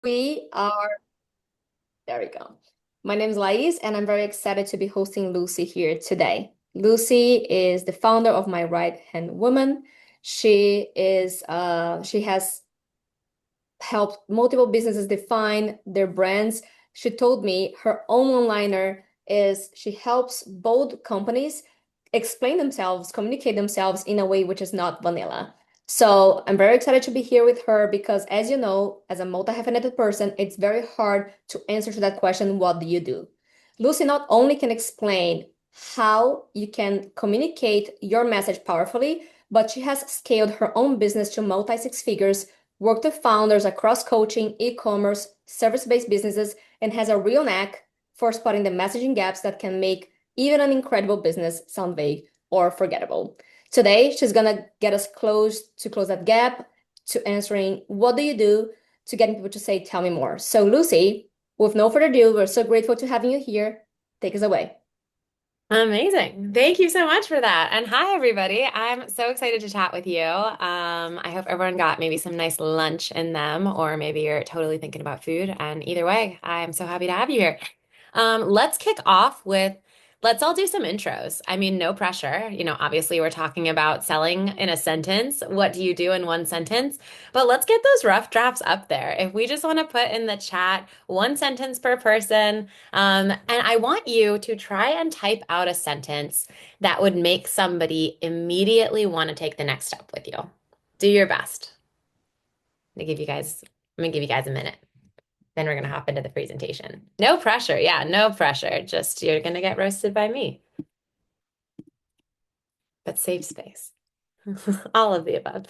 We are, there we go. My name is Lais, and I'm very excited to be hosting Lucy here today. Lucy is the founder of My Right Hand Woman. She has helped multiple businesses define their brands. She told me her own one-liner is she helps bold companies explain themselves, communicate themselves in a way which is not vanilla. So I'm very excited to be here with her because, as you know, as a multi-hyphenated person, it's very hard to answer to that question, what do you do? Lucy not only can explain how you can communicate your message powerfully, but she has scaled her own business to multi six figures, worked with founders across coaching, e-commerce, service-based businesses, and has a real knack for spotting the messaging gaps that can make even an incredible business sound vague or forgettable. Today, she's gonna get us close that gap to answering what do you do to getting people to say, tell me more. So Lucy, with no further ado, we're so grateful to having you here. Take us away. Amazing. Thank you so much for that. And hi, everybody. I'm so excited to chat with you. I hope everyone got maybe some nice lunch in them, or maybe you're totally thinking about food. And either way, I'm so happy to have you here. Let's kick off with let's all do some intros. I mean, no pressure. Obviously, we're talking about selling in a sentence. What do you do in one sentence? But let's get those rough drafts up there. If we just want to put in the chat one sentence per person, and I want you to try and type out a sentence that would make somebody immediately want to take the next step with you. Do your best. I'm gonna give you guys a minute. Then we're gonna hop into the presentation. No pressure. Yeah, no pressure. Just you're gonna get roasted by me, but safe space. All of the above.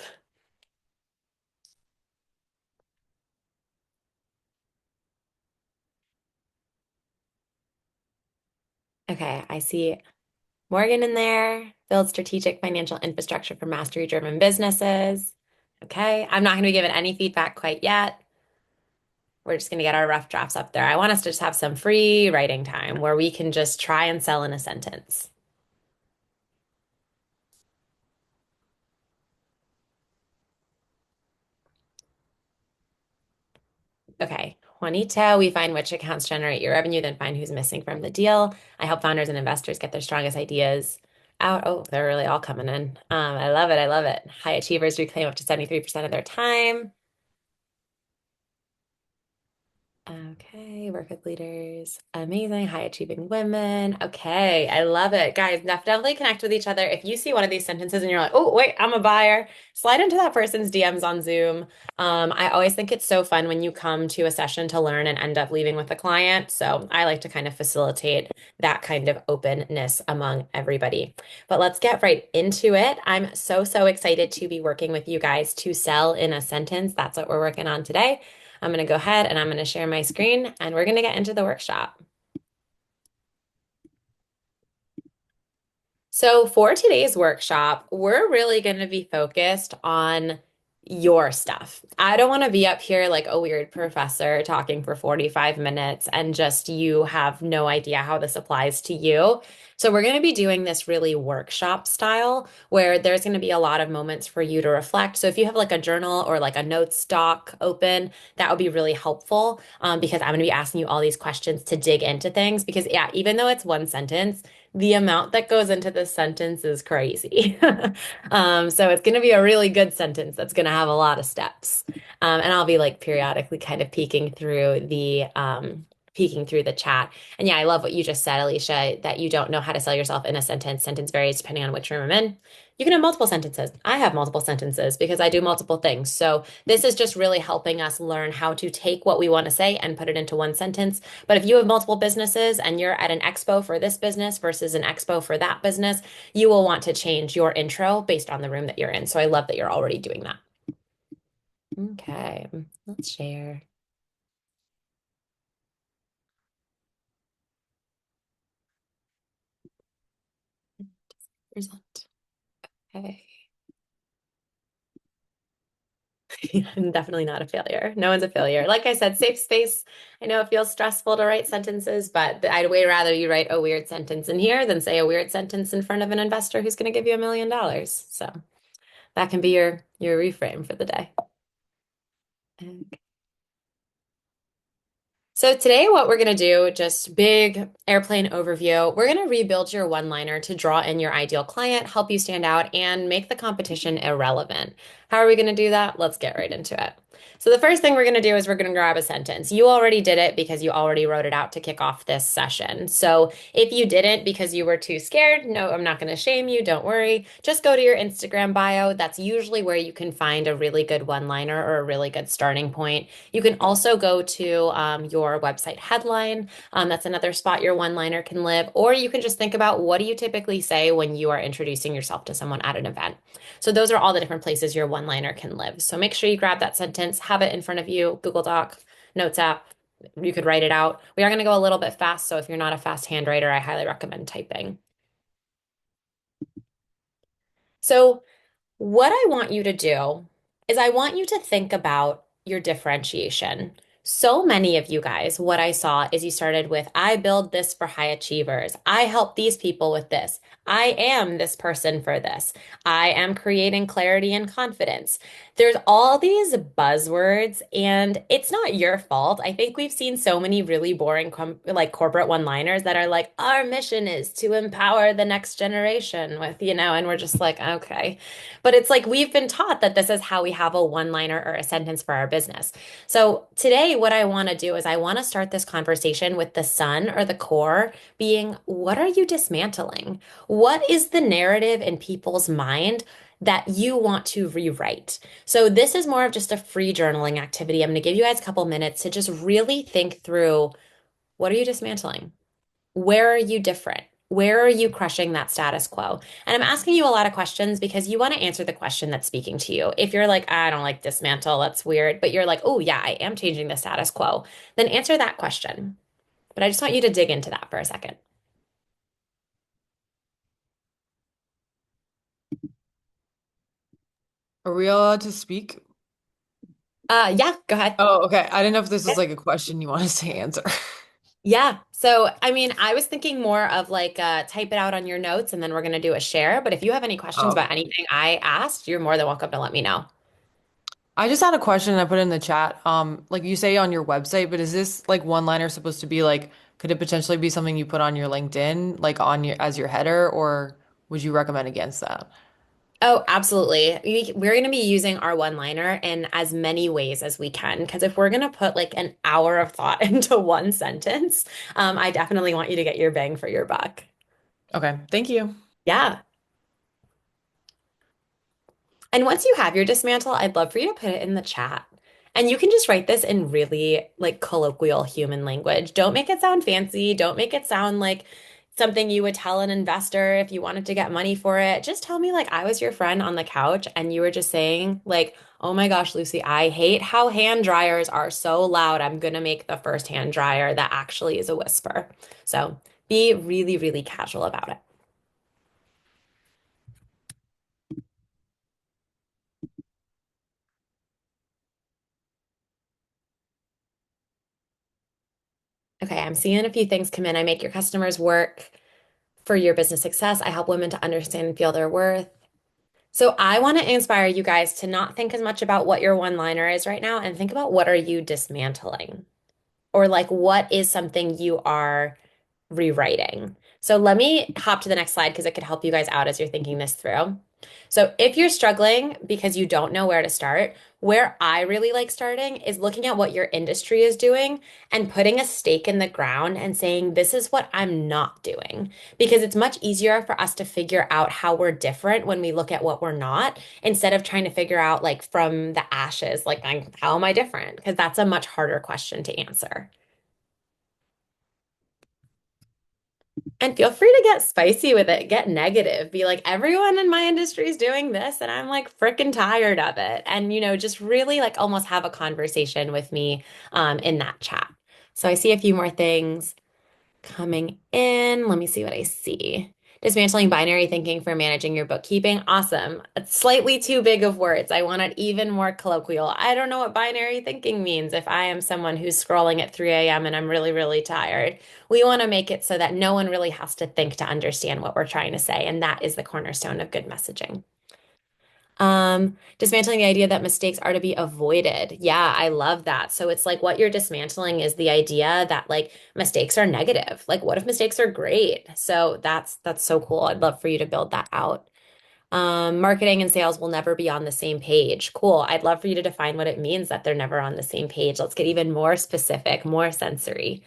Okay, I see Morgan in there. Build strategic financial infrastructure for mastery-driven businesses. Okay, I'm not gonna be given any feedback quite yet. We're just going to get our rough drafts up there. I want us to just have some free writing time where we can just try and sell in a sentence. Okay. Juanita, we find which accounts generate your revenue, then find who's missing from the deal. I help founders and investors get their strongest ideas out. Oh, they're really all coming in. I love it. I love it. High achievers reclaim up to 73% of their time. Okay, work with leaders. Amazing. High achieving women. Okay, I love it. Guys, definitely connect with each other. If you see one of these sentences and you're like, oh, wait, I'm a buyer, slide into that person's DMs on Zoom. I always think it's so fun when you come to a session to learn and end up leaving with a client. So I like to kind of facilitate that kind of openness among everybody. But let's get right into it. I'm so excited to be working with you guys to sell in a sentence. That's what we're working on today. I'm going to go ahead and I'm going to share my screen and we're going to get into the workshop. So for today's workshop, we're really going to be focused on your stuff. I don't want to be up here like a weird professor talking for 45 minutes and just you have no idea how this applies to you. So we're going to be doing this really workshop style where there's going to be a lot of moments for you to reflect. So if you have like a journal or like a notes doc open, that would be really helpful because I'm going to be asking you all these questions to dig into things because yeah, even though it's one sentence, the amount that goes into this sentence is crazy. So it's going to be a really good sentence that's going to have a lot of steps. And I'll be like periodically kind of peeking through the chat. And yeah, I love what you just said, Alicia, that you don't know how to sell yourself in a sentence. Sentence varies depending on which room I'm in. You can have multiple sentences. I have multiple sentences because I do multiple things. So this is just really helping us learn how to take what we want to say and put it into one sentence. But if you have multiple businesses and you're at an expo for this business versus an expo for that business, you will want to change your intro based on the room that you're in. So I love that you're already doing that. Okay, let's share. Present. Okay. I'm definitely not a failure. No one's a failure. Like I said, safe space. I know it feels stressful to write sentences, but I'd way rather you write a weird sentence in here than say a weird sentence in front of an investor who's going to give you $1 million. So that can be your reframe for the day. Okay. So today what we're going to do, just big airplane overview. We're going to rebuild your one-liner to draw in your ideal client, help you stand out, and make the competition irrelevant. How are we going to do that? Let's get right into it. So the first thing we're going to do is we're going to grab a sentence. You already did it because you already wrote it out to kick off this session. So if you didn't because you were too scared, no, I'm not going to shame you. Don't worry. Just go to your Instagram bio. That's usually where you can find a really good one-liner or a really good starting point. You can also go to your website headline. That's another spot your one-liner can live. Or you can just think about what do you typically say when you are introducing yourself to someone at an event. So those are all the different places your one-liner can live. So make sure you grab that sentence, have it in front of you, Google Doc, Notes app. You could write it out. We are going to go a little bit fast, so if you're not a fast handwriter, I highly recommend typing. So what I want you to do is I want you to think about your differentiation. So many of you guys, what I saw is you started with, I build this for high achievers. I help these people with this. I am this person for this. I am creating clarity and confidence. There's all these buzzwords, and it's not your fault. I think we've seen so many really boring like corporate one-liners that are like, our mission is to empower the next generation with, and we're just like, okay. But it's like we've been taught that this is how we have a one-liner or a sentence for our business. So today, what I want to do is I want to start this conversation with the sun or the core being, what are you dismantling? What is the narrative in people's mind that you want to rewrite? So this is more of just a free journaling activity. I'm going to give you guys a couple minutes to just really think through, what are you dismantling? Where are you different? Where are you crushing that status quo? And I'm asking you a lot of questions because you want to answer the question that's speaking to you. If you're like, I don't like dismantle, that's weird, but you're like, oh, yeah, I am changing the status quo, then answer that question. But I just want you to dig into that for a second. Are we allowed to speak? Yeah, go ahead. Oh, okay. I didn't know if this was like a question you want us to answer. Yeah. So, I mean, I was thinking more of like type it out on your notes and then we're going to do a share. But if you have any questions Oh, about okay. anything I asked, you're more than welcome to let me know. I just had a question I put in the chat. Like you say on your website, but is this like one-liner supposed to be like, could it potentially be something you put on your LinkedIn, like on your as your header, or would you recommend against that? Oh, absolutely. We're going to be using our one-liner in as many ways as we can. Because if we're going to put like an hour of thought into one sentence, I definitely want you to get your bang for your buck. Okay, thank you. Yeah. And once you have your dismantle, I'd love for you to put it in the chat. And you can just write this in really like colloquial human language. Don't make it sound fancy. Don't make it sound like something you would tell an investor if you wanted to get money for it. Just tell me like I was your friend on the couch and you were just saying like, "Oh my gosh, Lucy, I hate how hand dryers are so loud. I'm gonna make the first hand dryer that actually is a whisper." So, be really, really casual about it. Okay, I'm seeing a few things come in. I make your customers work for your business success. I help women to understand and feel their worth. So I want to inspire you guys to not think as much about what your one-liner is right now and think about what are you dismantling? Or like what is something you are rewriting. So let me hop to the next slide because it could help you guys out as you're thinking this through. So if you're struggling because you don't know where to start, where I really like starting is looking at what your industry is doing and putting a stake in the ground and saying, this is what I'm not doing. Because it's much easier for us to figure out how we're different when we look at what we're not, instead of trying to figure out like from the ashes, like how am I different? Because that's a much harder question to answer. And feel free to get spicy with it, get negative, be like, everyone in my industry is doing this, and I'm like freaking tired of it. And, just really like almost have a conversation with me in that chat. So I see a few more things coming in. Let me see what I see. Dismantling binary thinking for managing your bookkeeping. Awesome. It's slightly too big of words. I want it even more colloquial. I don't know what binary thinking means if I am someone who's scrolling at 3 a.m. and I'm really, really tired. We want to make it so that no one really has to think to understand what we're trying to say. And that is the cornerstone of good messaging. Dismantling the idea that mistakes are to be avoided. Yeah, I love that. So it's like what you're dismantling is the idea that like mistakes are negative. Like what if mistakes are great? So that's so cool. I'd love for you to build that out. Marketing and sales will never be on the same page. Cool. I'd love for you to define what it means that they're never on the same page. Let's get even more specific, more sensory.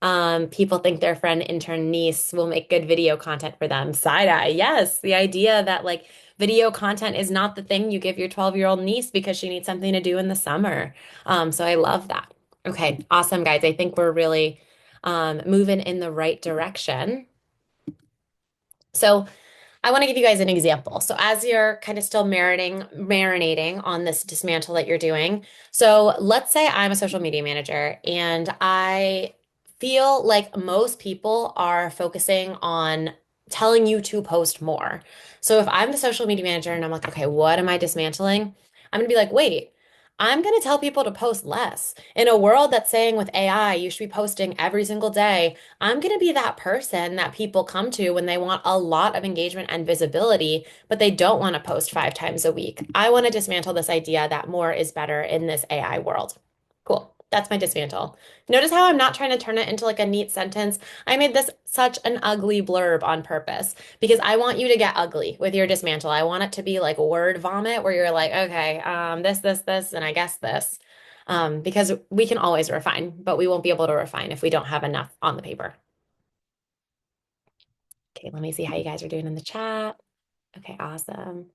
People think their friend, intern, niece will make good video content for them. Side eye, yes. The idea that like video content is not the thing you give your 12-year-old niece because she needs something to do in the summer. So I love that. Okay, awesome, guys. I think we're really moving in the right direction. So I want to give you guys an example. So as you're kind of still marinating on this dismantle that you're doing. So let's say I'm a social media manager and I feel like most people are focusing on telling you to post more. So if I'm the social media manager and I'm like, okay, what am I dismantling? I'm gonna be like, wait, I'm gonna tell people to post less. In a world that's saying with AI, you should be posting every single day. I'm going to be that person that people come to when they want a lot of engagement and visibility, but they don't want to post 5 times a week. I want to dismantle this idea that more is better in this AI world. Cool. That's my dismantle. Notice how I'm not trying to turn it into like a neat sentence. I made this such an ugly blurb on purpose because I want you to get ugly with your dismantle. I want it to be like word vomit where you're like, okay, this, and I guess this because we can always refine, but we won't be able to refine if we don't have enough on the paper. Okay, let me see how you guys are doing in the chat. Okay, awesome.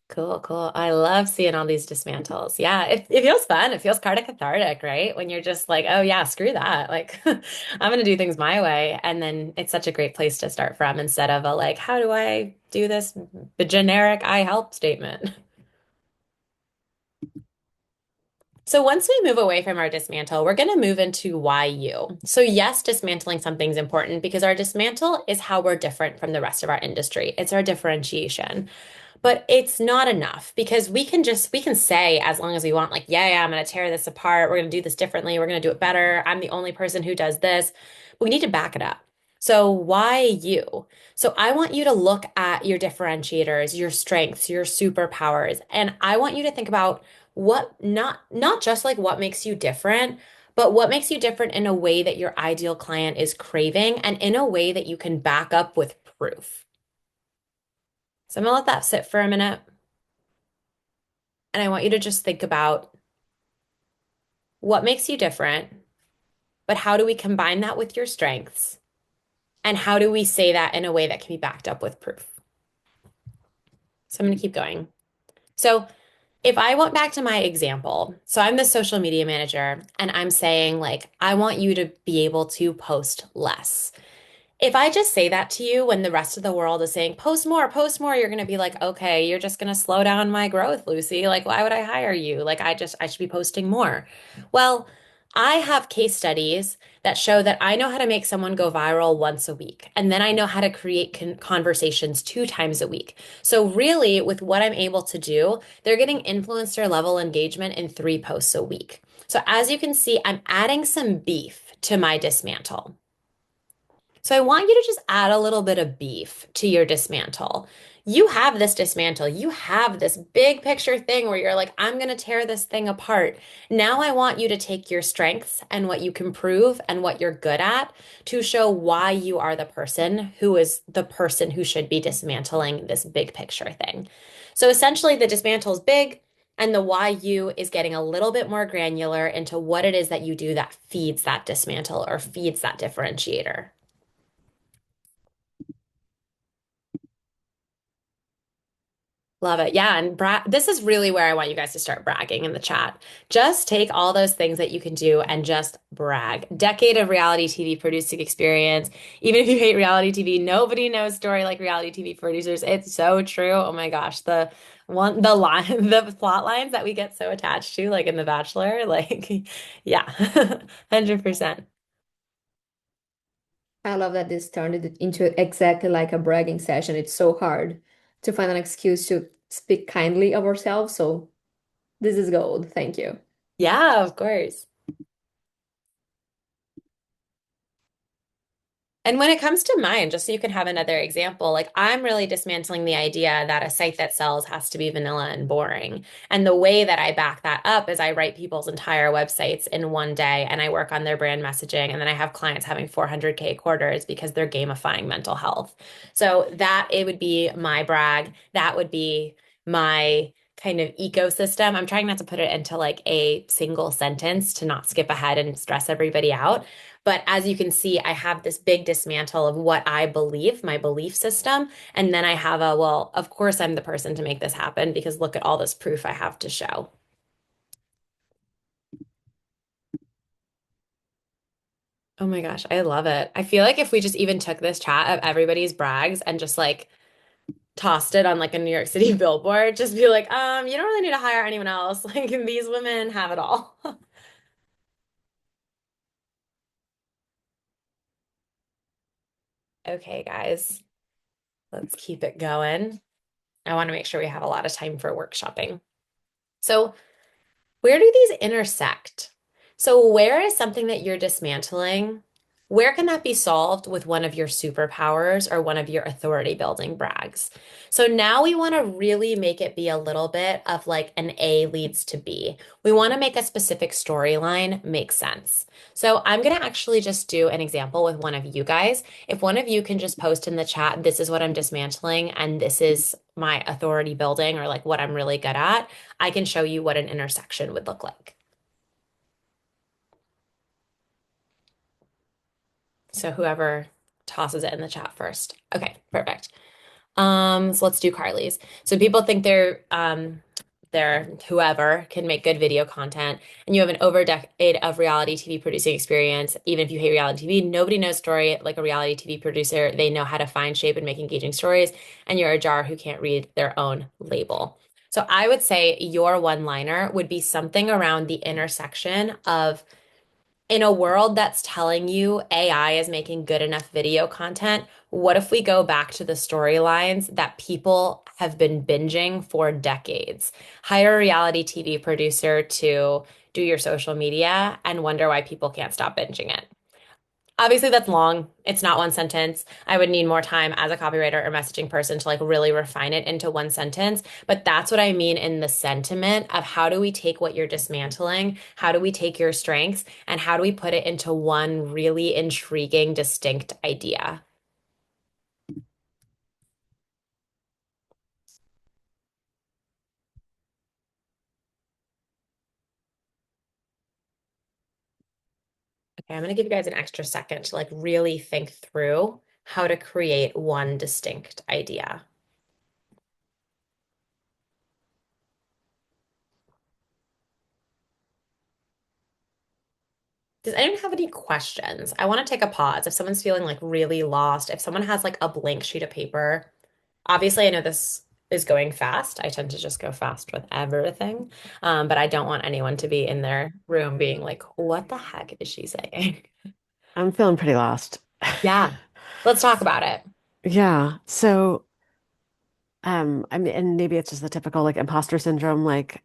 Cool, cool. I love seeing all these dismantles. Yeah, it feels fun. It feels kind of cathartic, right? When you're just like, oh yeah, screw that. Like I'm gonna do things my way. And then it's such a great place to start from instead of a like, how do I do this? The generic I help statement. So once we move away from our dismantle, we're going to move into why you. So yes, dismantling something's important because our dismantle is how we're different from the rest of our industry. It's our differentiation. But it's not enough because we can say as long as we want, like, yeah, I'm going to tear this apart. We're going to do this differently. We're going to do it better. I'm the only person who does this. But we need to back it up. So why you? So I want you to look at your differentiators, your strengths, your superpowers, and I want you to think about what not just like what makes you different, but what makes you different in a way that your ideal client is craving and in a way that you can back up with proof. So I'm gonna let that sit for a minute. And I want you to just think about what makes you different, but how do we combine that with your strengths? And how do we say that in a way that can be backed up with proof? So I'm going to keep going. So if I went back to my example, so I'm the social media manager and I'm saying, like, I want you to be able to post less. If I just say that to you when the rest of the world is saying, post more, you're going to be like, okay, you're just going to slow down my growth, Lucy. Like, why would I hire you? Like, I should be posting more. Well, I have case studies that show that I know how to make someone go viral once a week. And then I know how to create conversations 2 times a week. So, really, with what I'm able to do, they're getting influencer level engagement in 3 posts a week. So, as you can see, I'm adding some beef to my dismantle. So I want you to just add a little bit of beef to your dismantle. You have this dismantle. You have this big picture thing where you're like, I'm going to tear this thing apart. Now I want you to take your strengths and what you can prove and what you're good at to show why you are the person who is the person who should be dismantling this big picture thing. So essentially, the dismantle is big. And the why you is getting a little bit more granular into what it is that you do that feeds that dismantle or feeds that differentiator. Love it. Yeah. And this is really where I want you guys to start bragging in the chat. Just take all those things that you can do and just brag. Decade of reality TV producing experience. Even if you hate reality TV, nobody knows story like reality TV producers. It's so true. Oh my gosh. The line, the plot lines that we get so attached to, like in The Bachelor, like, yeah, 100%. I love that this turned it into exactly like a bragging session. It's so hard to find an excuse to speak kindly of ourselves. So this is gold. Thank you. Yeah, of course. And when it comes to mine, just so you can have another example, like I'm really dismantling the idea that a site that sells has to be vanilla and boring. And the way that I back that up is I write people's entire websites in one day and I work on their brand messaging. And then I have clients having 400K quarters because they're gamifying mental health. So that it would be my brag. That would be my kind of ecosystem. I'm trying not to put it into like a single sentence to not skip ahead and stress everybody out. But as you can see, I have this big dismantle of what I believe, my belief system. And then I have a, well, of course, I'm the person to make this happen because look at all this proof I have to show. Oh my gosh, I love it. I feel like if we just even took this chat of everybody's brags and just like tossed it on like a New York City billboard, just be like, you don't really need to hire anyone else. Like these women have it all. Okay, guys, let's keep it going. I want to make sure we have a lot of time for workshopping. So, where do these intersect? So, where is something that you're dismantling? Where can that be solved with one of your superpowers or one of your authority building brags? So now we want to really make it be a little bit of like an A leads to B. We want to make a specific storyline make sense. So I'm going to actually just do an example with one of you guys. If one of you can just post in the chat, this is what I'm dismantling and this is my authority building or like what I'm really good at, I can show you what an intersection would look like. So whoever tosses it in the chat first. Okay, perfect. So let's do Carly's. So people think they're whoever can make good video content, and you have an over a decade of reality TV producing experience. Even if you hate reality TV, nobody knows story like a reality TV producer. They know how to find shape and make engaging stories, and you're a jar who can't read their own label. So I would say your one-liner would be something around the intersection of in a world that's telling you AI is making good enough video content, what if we go back to the storylines that people have been binging for decades? Hire a reality TV producer to do your social media and wonder why people can't stop binging it. Obviously, that's long. It's not one sentence. I would need more time as a copywriter or messaging person to like really refine it into one sentence. But that's what I mean in the sentiment of how do we take what you're dismantling? How do we take your strengths and how do we put it into one really intriguing, distinct idea? Okay, I'm going to give you guys an extra second to like really think through how to create one distinct idea. Does anyone have any questions? I want to take a pause. If someone's feeling like really lost, if someone has like a blank sheet of paper, obviously I know this is going fast. I tend to just go fast with everything. But I don't want anyone to be in their room being like, what the heck is she saying? I'm feeling pretty lost. Yeah, let's talk about it. Yeah. So, I mean, and maybe it's just the typical like imposter syndrome. Like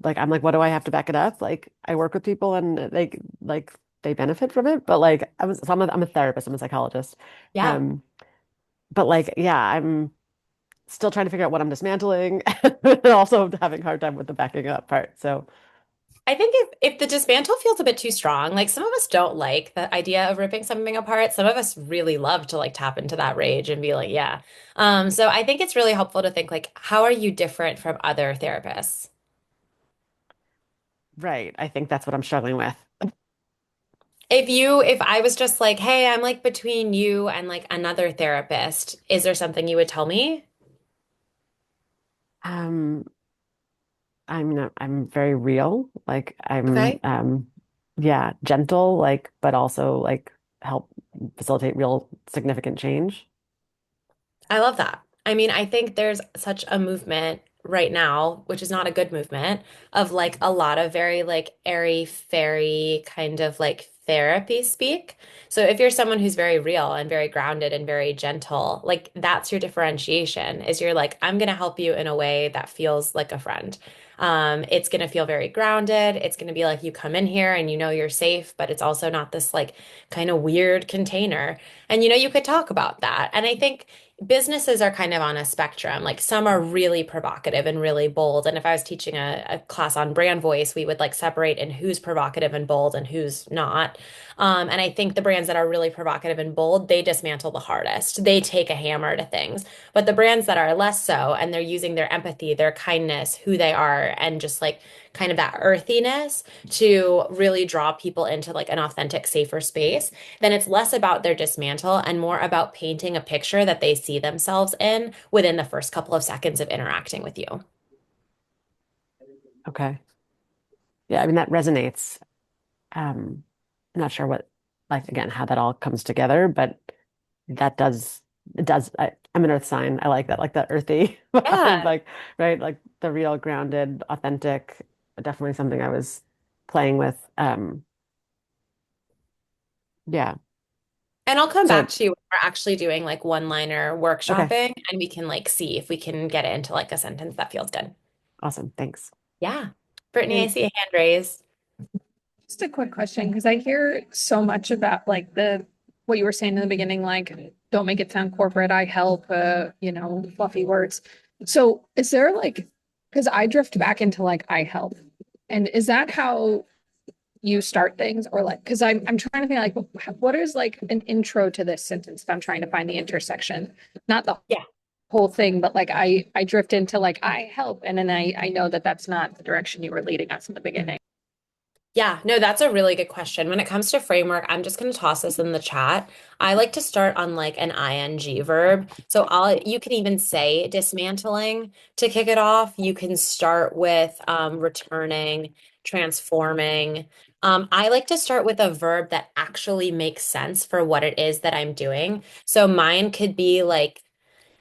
I'm like, what do I have to back it up? Like, I work with people and like they benefit from it, but like I'm a therapist, I'm a psychologist. Yeah. Um, but like, yeah, I'm still trying to figure out what I'm dismantling, and also having a hard time with the backing up part. So, I think if the dismantle feels a bit too strong, like some of us don't like the idea of ripping something apart. Some of us really love to like tap into that rage and be like, yeah. So I think it's really helpful to think like, how are you different from other therapists? right, I think that's what I'm struggling with. If I was just like, hey, I'm like between you and like another therapist, is there something you would tell me? Um, I'm very real. Like Okay. yeah, gentle, like, but also like help facilitate real significant change. I love that. I mean, I think there's such a movement right now, which is not a good movement, of like a lot of very like airy fairy kind of like therapy speak. So if you're someone who's very real and very grounded and very gentle, like that's your differentiation, is you're like, I'm gonna help you in a way that feels like a friend. It's going to feel very grounded. It's going to be like you come in here and you know you're safe, but it's also not this like kind of weird container. And you could talk about that. And I think businesses are kind of on a spectrum. Like some are really provocative and really bold. And if I was teaching a class on brand voice, we would like separate in who's provocative and bold and who's not. And I think the brands that are really provocative and bold, they dismantle the hardest. They take a hammer to things. But the brands that are less so, and they're using their empathy, their kindness, who they are, and just like kind of that earthiness to really draw people into like an authentic, safer space, then it's less about their dismantle and more about painting a picture that they see themselves in within the first couple of seconds of interacting with you. Okay. Yeah, I mean that resonates. I'm not sure what, like, again, how that all comes together, but that does, it does. I'm an earth sign. I like that, like the earthy vibe, Yeah. like, right, like the real, grounded, authentic. Definitely something I was playing with. Yeah. And I'll come back So, to you when we're actually doing like one-liner okay, workshopping and we can like see if we can get it into like a sentence that feels good. awesome. Thanks. Yeah. Brittany, I And see a hand raised. Just a quick question, because I hear so much about like the what you were saying in the beginning, like don't make it sound corporate. I help, fluffy words. So is there like, because I drift back into like I help, and is that how you start things, or like, because I'm trying to think like what is like an intro to this sentence if I'm trying to find the intersection, not the Yeah. whole thing, but like I drift into like I help, and then I know that that's not the direction you were leading us in the beginning. Yeah, no, that's a really good question. When it comes to framework, I'm just going to toss this in the chat. I like to start on like an ing verb. So you can even say dismantling to kick it off. You can start with returning, transforming. I like to start with a verb that actually makes sense for what it is that I'm doing. So mine could be like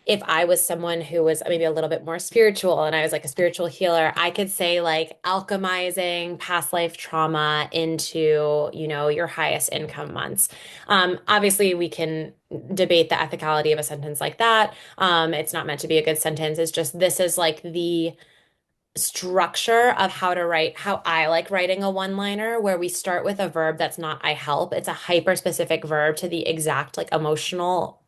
if I was someone who was maybe a little bit more spiritual and I was like a spiritual healer, I could say like alchemizing past life trauma into, your highest income months. Obviously, we can debate the ethicality of a sentence like that. It's not meant to be a good sentence. It's just this is like the structure of how to write, how I like writing a one-liner, where we start with a verb that's not I help. It's a hyper specific verb to the exact like emotional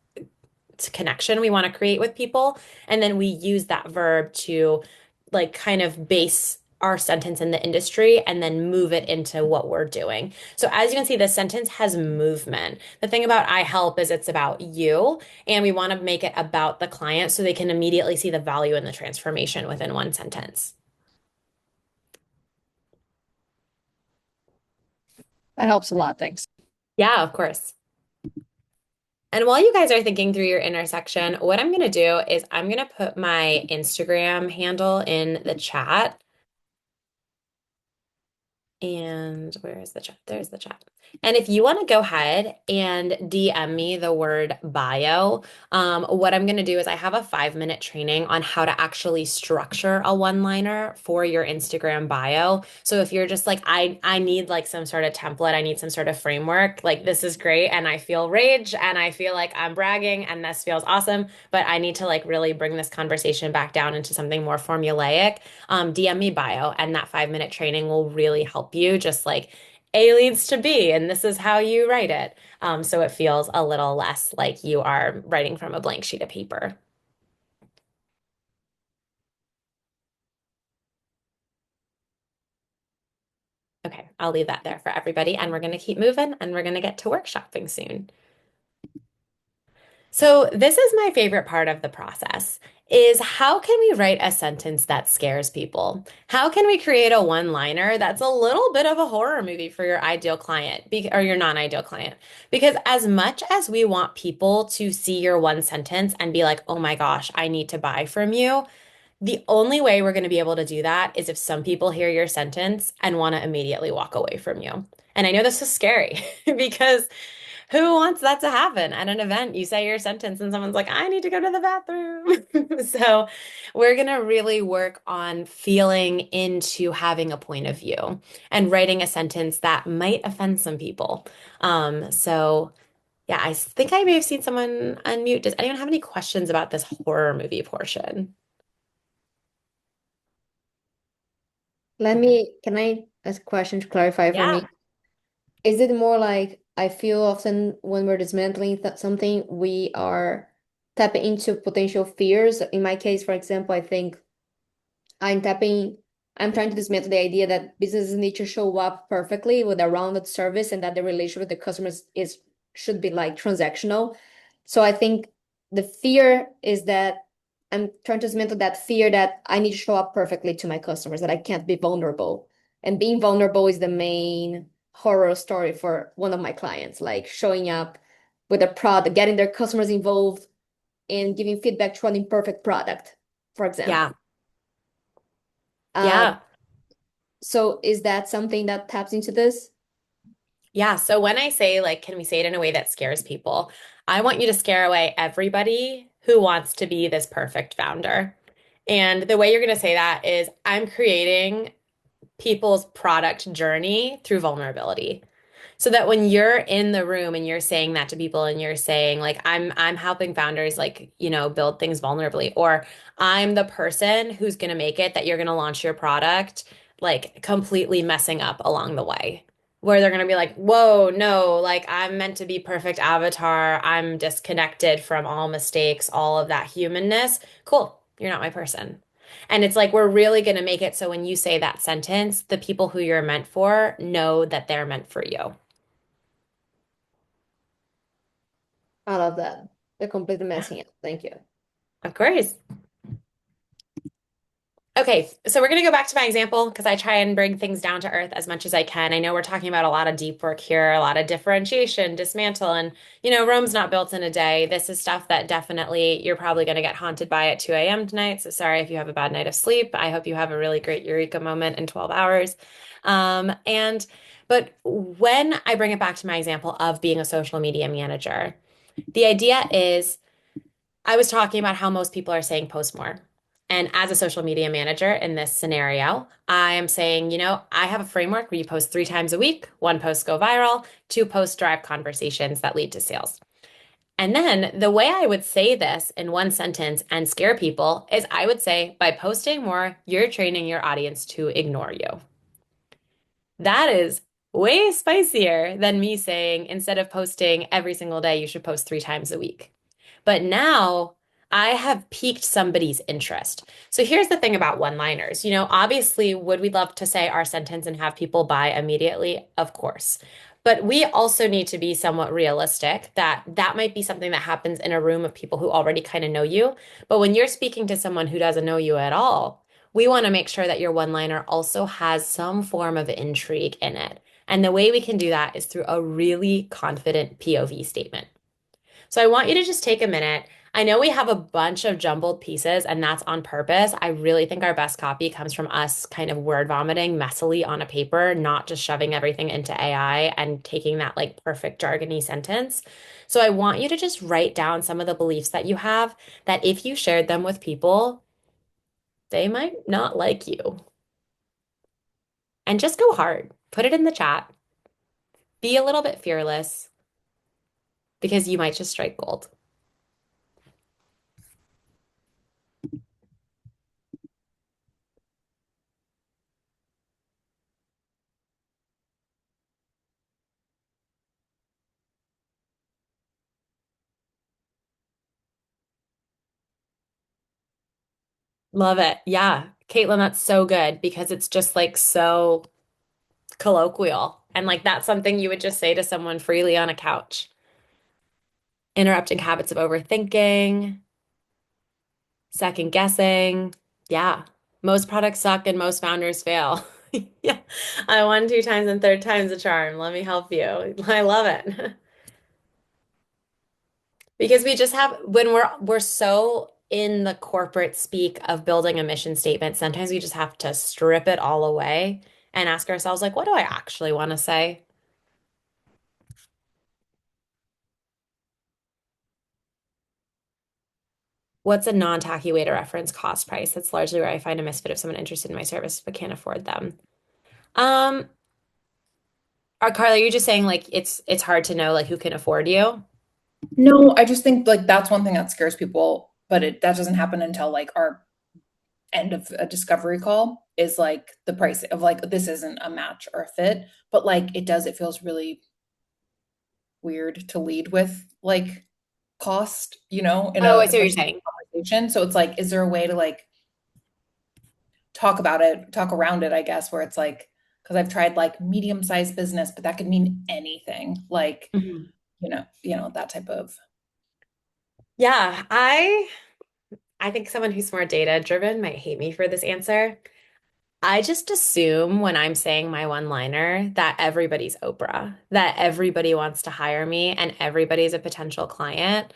connection we want to create with people. And then we use that verb to like kind of base our sentence in the industry and then move it into what we're doing. So as you can see, this sentence has movement. The thing about I help is it's about you, and we want to make it about the client so they can immediately see the value in the transformation within one sentence. That helps a lot. Thanks. Yeah, of course. And while you guys are thinking through your intersection, what I'm going to do is I'm going to put my Instagram handle in the chat. And where is the chat? There's the chat. And if you want to go ahead and DM me the word bio, what I'm going to do is I have a 5-minute training on how to actually structure a one-liner for your Instagram bio. So if you're just like, I need like some sort of template, I need some sort of framework, like this is great. And I feel rage and I feel like I'm bragging and this feels awesome, but I need to like really bring this conversation back down into something more formulaic. DM me bio, and that 5-minute training will really help you just like A leads to B, and this is how you write it. So it feels a little less like you are writing from a blank sheet of paper. Okay, I'll leave that there for everybody, and we're going to keep moving and we're going to get to workshopping soon. So this is my favorite part of the process is how can we write a sentence that scares people? How can we create a one-liner that's a little bit of a horror movie for your ideal client or your non-ideal client? Because as much as we want people to see your one sentence and be like, "Oh my gosh, I need to buy from you," the only way we're going to be able to do that is if some people hear your sentence and want to immediately walk away from you. And I know this is scary because who wants that to happen at an event? You say your sentence and someone's like, I need to go to the bathroom. So we're going to really work on feeling into having a point of view and writing a sentence that might offend some people. So yeah, I think I may have seen someone unmute. Does anyone have any questions about this horror movie portion? Can I ask a question to clarify for Yeah. me? Is it more like I feel often when we're dismantling th something, we are tapping into potential fears? In my case, for example, I think I'm tapping, I'm trying to dismantle the idea that businesses need to show up perfectly with a rounded service and that the relationship with the customers is should be like transactional. So I think the fear is that I'm trying to dismantle that fear that I need to show up perfectly to my customers, that I can't be vulnerable. And being vulnerable is the main horror story for one of my clients, like showing up with a product, getting their customers involved and giving feedback to an imperfect product, for example. Yeah. Um, Yeah. so is that something that taps into this? Yeah. So when I say, like, can we say it in a way that scares people? I want you to scare away everybody who wants to be this perfect founder. And the way you're going to say that is, I'm creating people's product journey through vulnerability. So that when you're in the room and you're saying that to people and you're saying like I'm helping founders like, build things vulnerably, or I'm the person who's going to make it that you're going to launch your product like completely messing up along the way. Where they're going to be like, "Whoa, no, like I'm meant to be perfect avatar. I'm disconnected from all mistakes, all of that humanness." Cool. You're not my person. And it's like we're really going to make it so when you say that sentence, the people who you're meant for know that they're meant for you. I love that. They're completely Yeah, messing up. Thank you. of course. Okay, so we're going to go back to my example because I try and bring things down to earth as much as I can. I know we're talking about a lot of deep work here, a lot of differentiation, dismantle, and Rome's not built in a day. This is stuff that definitely you're probably going to get haunted by at 2 a.m. tonight. So sorry if you have a bad night of sleep. I hope you have a really great eureka moment in 12 hours. But when I bring it back to my example of being a social media manager, the idea is I was talking about how most people are saying post more. And as a social media manager in this scenario, I am saying, I have a framework where you post 3 times a week, one post go viral, two posts drive conversations that lead to sales. And then the way I would say this in one sentence and scare people is I would say, by posting more, you're training your audience to ignore you. That is way spicier than me saying, instead of posting every single day, you should post 3 times a week. But now I have piqued somebody's interest. So here's the thing about one-liners. Obviously, would we love to say our sentence and have people buy immediately? Of course. But we also need to be somewhat realistic that that might be something that happens in a room of people who already kind of know you. But when you're speaking to someone who doesn't know you at all, we want to make sure that your one-liner also has some form of intrigue in it. And the way we can do that is through a really confident POV statement. So I want you to just take a minute. I know we have a bunch of jumbled pieces, and that's on purpose. I really think our best copy comes from us kind of word vomiting messily on a paper, not just shoving everything into AI and taking that like perfect jargony sentence. So I want you to just write down some of the beliefs that you have that if you shared them with people, they might not like you. And just go hard. Put it in the chat. Be a little bit fearless because you might just strike gold. Love it. Yeah. Caitlin, that's so good because it's just like so colloquial. And like that's something you would just say to someone freely on a couch. Interrupting habits of overthinking, second guessing. Yeah. Most products suck and most founders fail. Yeah. I won 2 times and third time's a charm. Let me help you. I love it. Because we just have when we're so in the corporate speak of building a mission statement, sometimes we just have to strip it all away and ask ourselves like, what do I actually want to say? What's a non-tacky way to reference cost price? That's largely where I find a misfit of someone interested in my service but can't afford them. Um, Carla, you're just saying like it's hard to know like who can afford you. No, I just think like that's one thing that scares people, but that doesn't happen until like our end of a discovery call. is like the price of like this isn't a match or a fit, but like it feels really weird to lead with like cost, in Oh, a I see what you're especially saying. conversation. So it's like, is there a way to like talk about it, talk around it, I guess, where it's like, because I've tried like medium-sized business, but that could mean anything, like, Mhm. that type of. Yeah, I think someone who's more data driven might hate me for this answer. I just assume when I'm saying my one-liner that everybody's Oprah, that everybody wants to hire me and everybody's a potential client.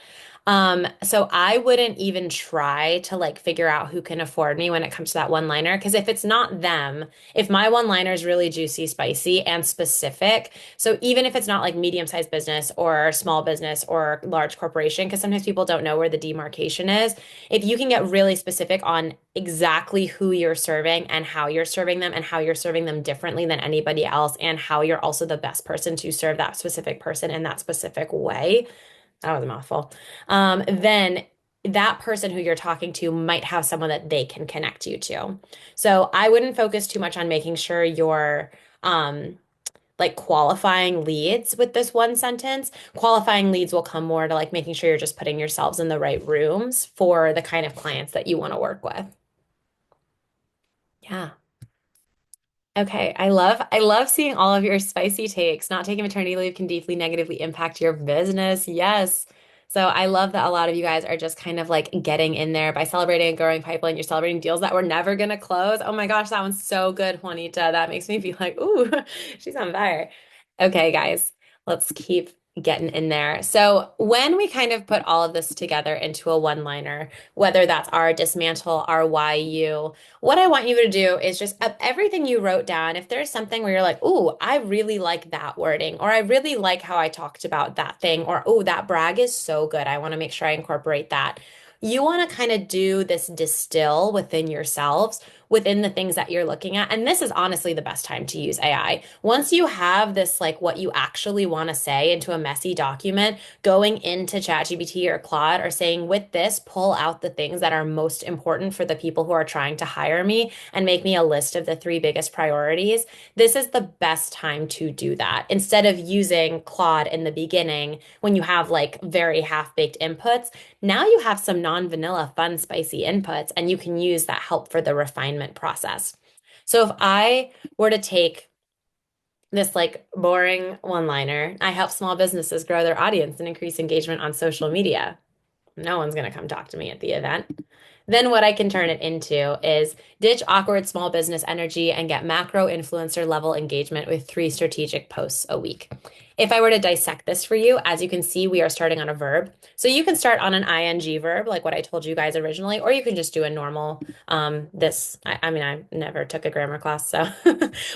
So I wouldn't even try to like figure out who can afford me when it comes to that one-liner. Because if it's not them, if my one-liner is really juicy, spicy, and specific, so even if it's not like medium-sized business or small business or large corporation, because sometimes people don't know where the demarcation is, if you can get really specific on exactly who you're serving and how you're serving them and how you're serving them differently than anybody else and how you're also the best person to serve that specific person in that specific way. That was a mouthful. Then that person who you're talking to might have someone that they can connect you to. So I wouldn't focus too much on making sure you're like qualifying leads with this one sentence. Qualifying leads will come more to like making sure you're just putting yourselves in the right rooms for the kind of clients that you want to work with. Yeah. Okay. I love seeing all of your spicy takes. Not taking maternity leave can deeply negatively impact your business. Yes. So I love that a lot of you guys are just kind of like getting in there by celebrating a growing pipeline. You're celebrating deals that were never gonna close. Oh my gosh, that one's so good, Juanita. That makes me feel like, ooh, she's on fire. Okay, guys, let's keep getting in there. So when we kind of put all of this together into a one-liner, whether that's our dismantle, our why you, what I want you to do is just of everything you wrote down, if there's something where you're like, "Ooh, I really like that wording," or "I really like how I talked about that thing," or "Oh, that brag is so good. I want to make sure I incorporate that." You want to kind of do this distill within yourselves, within the things that you're looking at. And this is honestly the best time to use AI. Once you have this, like what you actually want to say into a messy document, going into ChatGPT or Claude or saying, with this, pull out the things that are most important for the people who are trying to hire me and make me a list of the three biggest priorities. This is the best time to do that. Instead of using Claude in the beginning when you have like very half-baked inputs, now you have some non-vanilla, fun, spicy inputs, and you can use that help for the refinement process. So if I were to take this like boring one-liner, I help small businesses grow their audience and increase engagement on social media. No one's going to come talk to me at the event. Then what I can turn it into is ditch awkward small business energy and get macro influencer level engagement with 3 strategic posts a week. If I were to dissect this for you, as you can see, we are starting on a verb. So you can start on an ing verb, like what I told you guys originally, or you can just do a normal, I mean, I never took a grammar class, so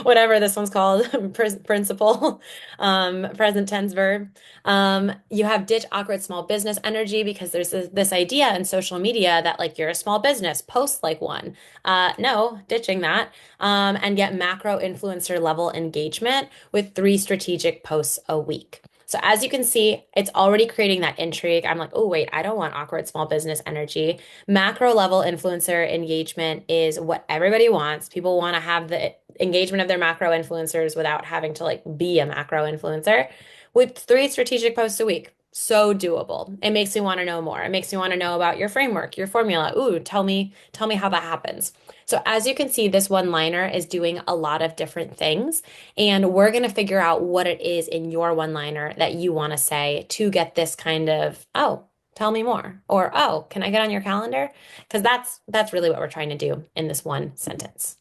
whatever this one's called, principal, present tense verb. You have ditch awkward small business energy because there's this idea in social media that like you're a small business, post like one. No, ditching that. And get macro influencer level engagement with 3 strategic posts a week. So as you can see, it's already creating that intrigue. I'm like, oh, wait, I don't want awkward small business energy. Macro level influencer engagement is what everybody wants. People want to have the engagement of their macro influencers without having to like be a macro influencer with 3 strategic posts a week. So doable. It makes me want to know more. It makes me want to know about your framework, your formula. Ooh, tell me how that happens. So as you can see, this one-liner is doing a lot of different things, and we're going to figure out what it is in your one-liner that you want to say to get this kind of, oh, tell me more, or oh, can I get on your calendar? Because that's really what we're trying to do in this one sentence.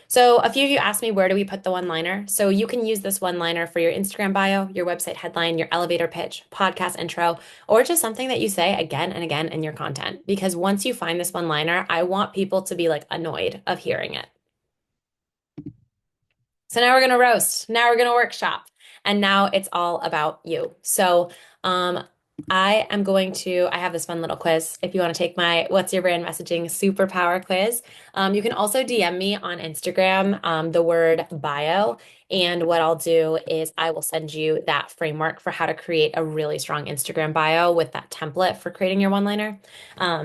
So a few of you asked me, where do we put the one-liner? So you can use this one-liner for your Instagram bio, your website headline, your elevator pitch, podcast intro, or just something that you say again and again in your content. Because once you find this one-liner, I want people to be like annoyed of hearing it. So now we're going to roast. Now we're going to workshop. And now it's all about you. So I have this fun little quiz. If you want to take my What's Your Brand Messaging Superpower quiz, you can also DM me on Instagram, the word bio, And what I'll do is I will send you that framework for how to create a really strong Instagram bio with that template for creating your one-liner.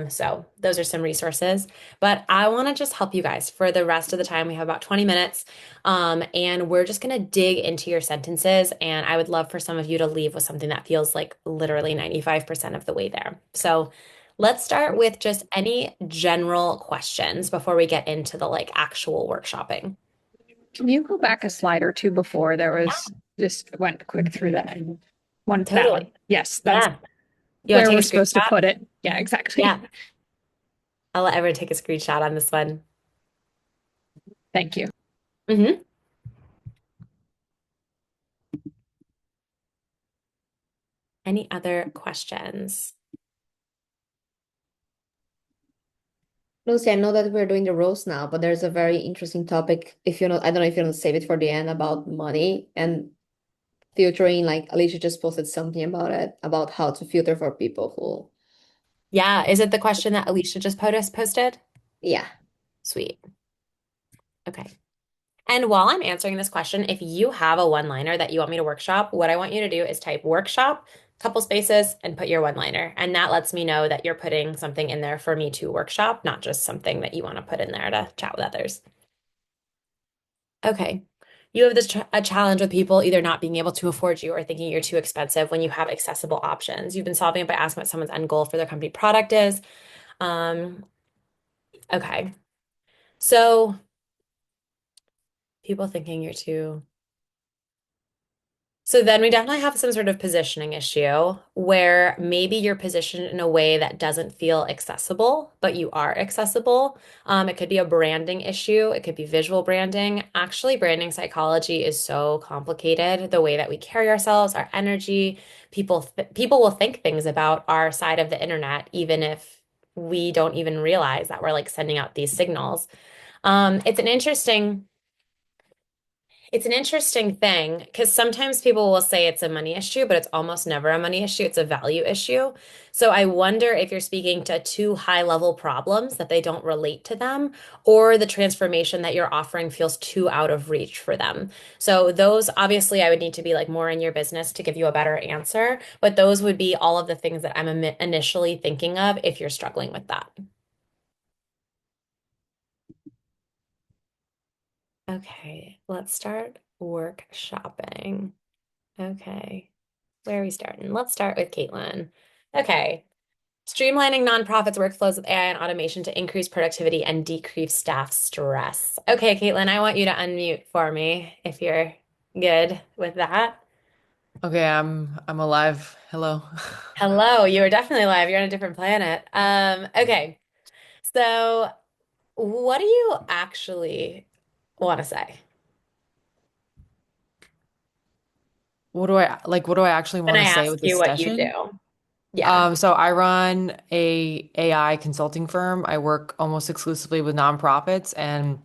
So those are some resources. But I want to just help you guys for the rest of the time. We have about 20 minutes. And we're just going to dig into your sentences. And I would love for some of you to leave with something that feels like literally 95% of the way there. So let's start with just any general questions before we get into the like actual workshopping. Can you go back a slide or two before there was just went quick through that one, that one? Totally. Yes, that's Yeah. You want where to we're take a supposed to screenshot? put it. Yeah, exactly. Yeah. I'll let everyone take a screenshot on this one. Thank you. Hmm. Any other questions? Lucy, I know that we're doing the roast now, but there's a very interesting topic. If you know, I don't know if you want to save it for the end about money and filtering. Like Alicia just posted something about it, about how to filter for people who, Yeah. Is it the question that Alicia just posted? yeah. Sweet. Okay. And while I'm answering this question, if you have a one-liner that you want me to workshop, what I want you to do is type workshop, couple spaces, and put your one-liner. And that lets me know that you're putting something in there for me to workshop, not just something that you want to put in there to chat with others. Okay. You have this a challenge with people either not being able to afford you or thinking you're too expensive when you have accessible options. You've been solving it by asking what someone's end goal for their company product is. Um, okay. So people thinking you're too. So then we definitely have some sort of positioning issue where maybe you're positioned in a way that doesn't feel accessible, but you are accessible. It could be a branding issue. It could be visual branding. Actually, branding psychology is so complicated. The way that we carry ourselves, our energy, people will think things about our side of the internet, even if we don't even realize that we're like sending out these signals. Um, it's an interesting it's an interesting thing because sometimes people will say it's a money issue, but it's almost never a money issue. It's a value issue. So I wonder if you're speaking to two high level problems that they don't relate to them, or the transformation that you're offering feels too out of reach for them. So those obviously I would need to be like more in your business to give you a better answer, but those would be all of the things that I'm initially thinking of if you're struggling with that. Okay, let's start workshopping. Okay. Where are we starting? Let's start with Caitlin. Okay. Streamlining nonprofits' workflows with AI and automation to increase productivity and decrease staff stress. Okay, Caitlin, I want you to unmute for me if you're good with that. Okay, I'm alive. Hello. Hello, you are definitely live. You're on a different planet. Okay. So what do you actually want to say? What do I actually When want I to say ask with you this what you session? do. Yeah. So I run a AI consulting firm. I work almost exclusively with nonprofits, and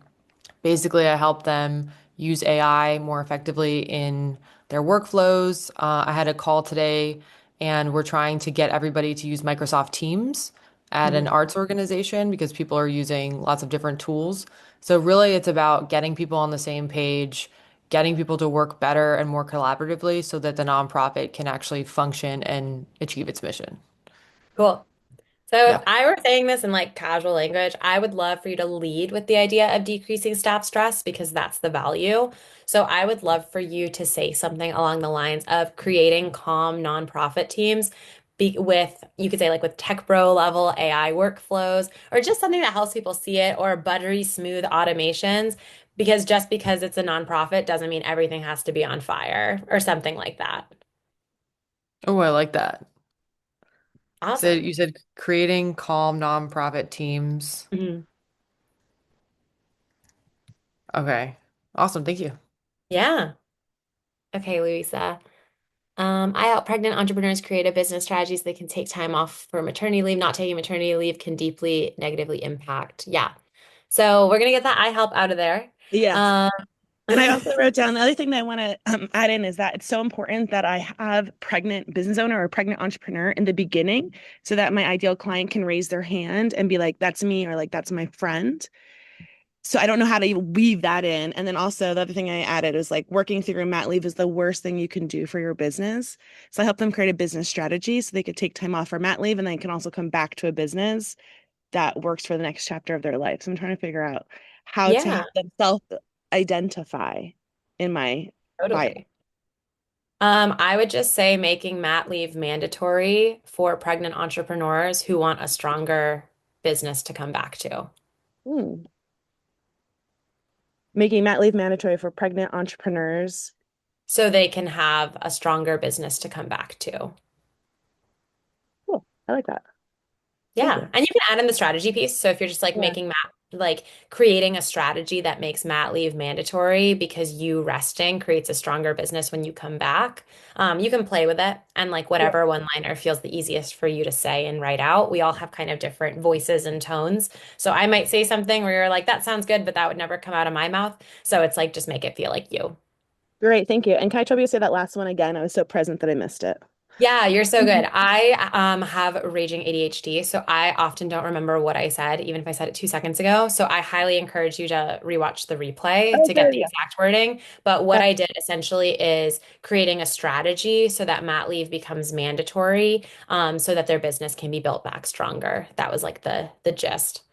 basically I help them use AI more effectively in their workflows. I had a call today, and we're trying to get everybody to use Microsoft Teams at an Mhm. arts organization because people are using lots of different tools. So really, it's about getting people on the same page, getting people to work better and more collaboratively so that the nonprofit can actually function and achieve its mission. Cool. So if Yeah. I were saying this in like casual language, I would love for you to lead with the idea of decreasing staff stress because that's the value. So I would love for you to say something along the lines of creating calm nonprofit teams with, you could say like with tech bro level AI workflows, or just something that helps people see it, or buttery smooth automations. Because just because it's a nonprofit doesn't mean everything has to be on fire or something like that. Oh, I like that. So Awesome. you said creating calm nonprofit teams. Mhm. Okay. Awesome. Thank you. Yeah. Okay, Louisa. I help pregnant entrepreneurs create a business strategy so they can take time off for maternity leave. Not taking maternity leave can deeply negatively impact. Yeah. So we're gonna get that I help out of there. Yes. Um, And I also wrote down the other thing that I want to add in is that it's so important that I have pregnant business owner or pregnant entrepreneur in the beginning so that my ideal client can raise their hand and be like, that's me, or like, that's my friend. So I don't know how to weave that in. And then also the other thing I added was like working through your mat leave is the worst thing you can do for your business. So I help them create a business strategy so they could take time off for mat leave and then can also come back to a business that works for the next chapter of their life. So I'm trying to figure out how to Yeah, have them self-identify in my bio. totally. I would just say making mat leave mandatory for pregnant entrepreneurs who want a stronger business to come back to. Hmm. Making mat leave mandatory for pregnant entrepreneurs. So they can have a stronger business to come back to. Cool. I like that. Thank Yeah. you. And you can add in the strategy piece. So if you're just like Yeah. making mat, like creating a strategy that makes mat leave mandatory because you resting creates a stronger business when you come back, you can play with it and like Yeah. whatever one-liner feels the easiest for you to say and write out. We all have kind of different voices and tones. So I might say something where you're like, that sounds good, but that would never come out of my mouth. So it's like, just make it feel like you. Great. Thank you. And can I tell you to say that last one again? I was so present that I missed it. Yeah, you're so good. I have raging ADHD, so I often don't remember what I said, even if I said it 2 seconds ago. So I highly encourage you to rewatch the replay Oh, to get good the idea. exact wording. But what That, I did essentially is creating a strategy so that mat leave becomes mandatory, so that their business can be built back stronger. That was like the gist.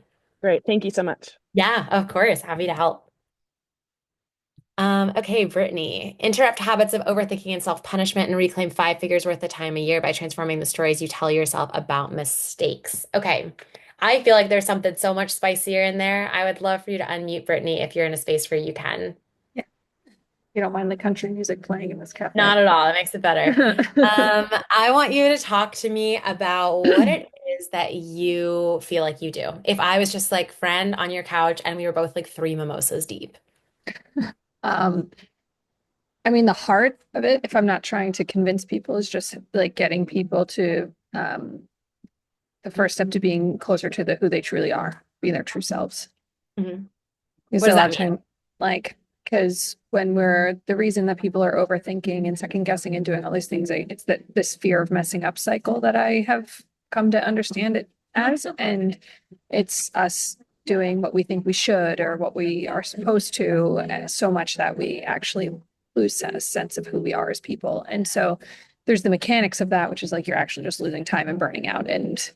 great. Thank you so much. Yeah, of course. Happy to help. Okay, Brittany, interrupt habits of overthinking and self-punishment and reclaim 5 figures worth of time a year by transforming the stories you tell yourself about mistakes. Okay, I feel like there's something so much spicier in there. I would love for you to unmute Brittany if you're in a space where you can. Yeah, you don't mind the country music playing in this Not cafe. at all. It makes it better. I want you to talk to me about what it is that you feel like you do. If I was just like friend on your couch and we were both like 3 mimosas deep. Um, I mean, the heart of it, if I'm not trying to convince people, is just like getting people to the first step to being closer to who they truly are, being their true selves. Mhm. Because What does a lot that of mean? time, like, because when we're the reason that people are overthinking and second guessing and doing all these things, it's that this fear of messing up cycle that I have come to understand it as, and it's us doing what we think we should or what we are supposed to, so much that we actually lose a sense of who we are as people. And so there's the mechanics of that, which is like you're actually just losing time and burning out, and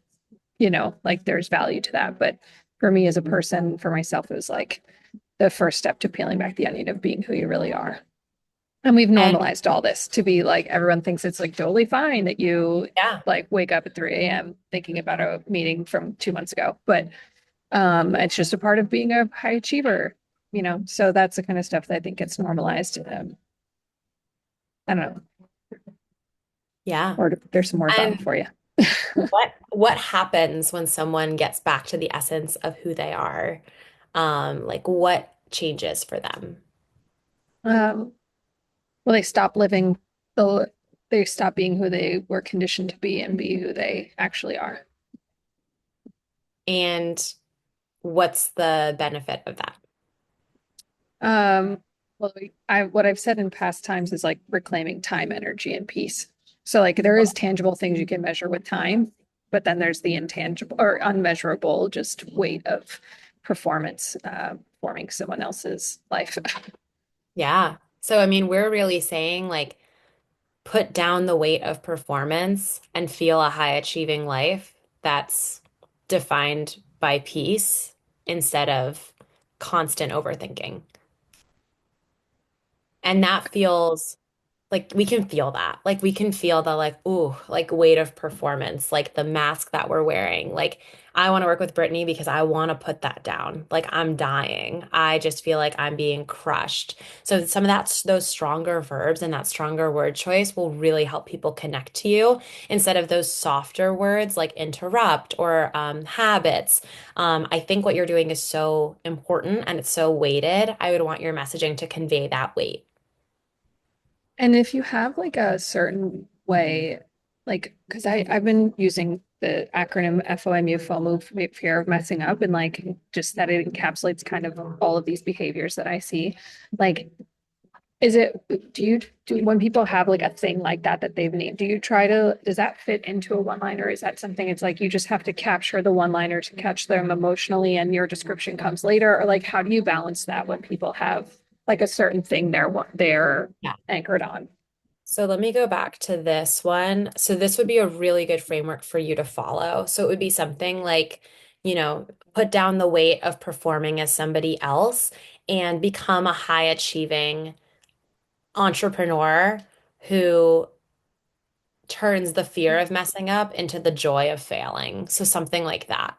like there's value to that. But for me as a person, for myself, it was like the first step to peeling back the onion of being who you really are. And we've And normalized all this to be like everyone thinks it's like totally fine that you yeah. like wake up at 3 a.m. thinking about a meeting from 2 months ago. But it's just a part of being a high achiever. So that's the kind of stuff that I think gets normalized. I don't know. Yeah. Or there's some more gum And for you. what happens when someone gets back to the essence of who they are? Like what changes for them? Um, well, they stop living the they stop being who they were conditioned to be and be who they actually are. And what's the benefit of that? Well, what I've said in past times is like reclaiming time, energy, and peace. So like there is tangible things you can measure with time, but then there's the intangible or unmeasurable just weight of performance, forming someone else's life. Yeah. So, I mean, we're really saying like put down the weight of performance and feel a high achieving life that's defined by peace instead of constant overthinking. And that feels like we can feel that. Like we can feel the like, ooh, like weight of performance, like the mask that we're wearing. Like I want to work with Brittany because I want to put that down. Like I'm dying. I just feel like I'm being crushed. So some of that, those stronger verbs and that stronger word choice will really help people connect to you instead of those softer words like interrupt or habits. I think what you're doing is so important and it's so weighted. I would want your messaging to convey that weight. And if you have like a certain way, like, because I've been using the acronym FOMU, fear of messing up, and like just that it encapsulates kind of all of these behaviors that I see. Like Is it, when people have like a thing like that they've named, does that fit into a one-liner? Is that something it's like you just have to capture the one-liner to catch them emotionally and your description comes later? Or like, how do you balance that when people have like a certain thing they're Yeah. anchored on? So let me go back to this one. So this would be a really good framework for you to follow. So it would be something like, put down the weight of performing as somebody else and become a high achieving entrepreneur who turns the fear of messing up into the joy of failing. So something like that.